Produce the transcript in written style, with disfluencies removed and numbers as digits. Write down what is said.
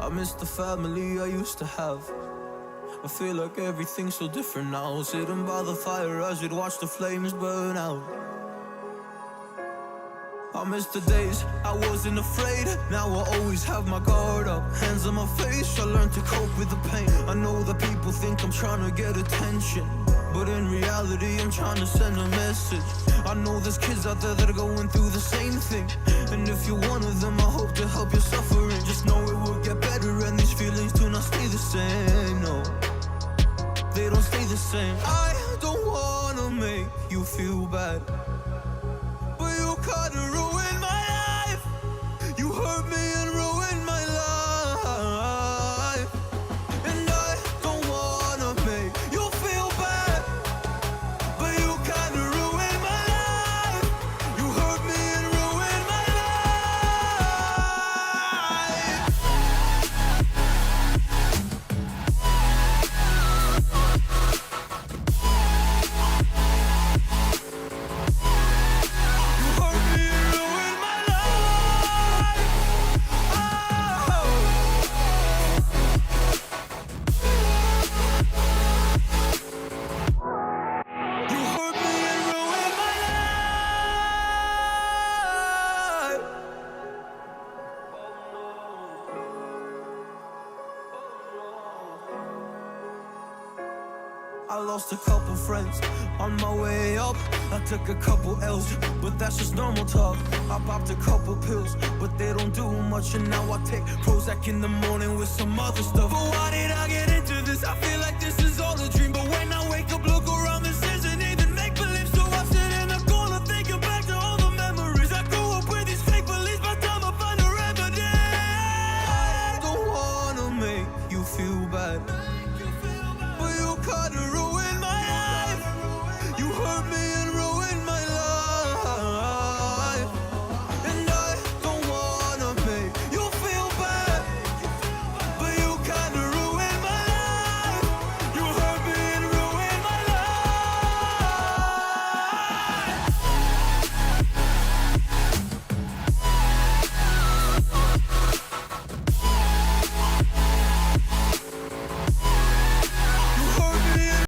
I miss the family I used to have. I feel like everything's so different now. Sitting by the fire as we'd watch the flames burn out. I miss the days I wasn't afraid. Now I always have my guard up, hands on my face. I learned to cope with the pain. I know that people think I'm trying to get attention, but in reality I'm trying to send a message. I know there's kids out there that are going through the same thing, and if you're one of them, I hope to help your suffering. Just know it will get better, and these feelings do not stay the same. No, they don't stay the same. I don't wanna make you feel bad, but you kinda ruined my life. You hurt me and ruined my life, and I don't wanna make you feel bad, but you kinda ruined my life. You hurt me and ruined my life. You hurt me and ruined my life. Oh. You hurt me and ruined my life. I lost a couple friends on my way up. I took a couple L's, but that's just normal talk. I popped a couple pills, but they don't do much. And now I take Prozac in the morning with some other stuff. But why did I get into this? I feel like this is all a dream. But when I wake up, look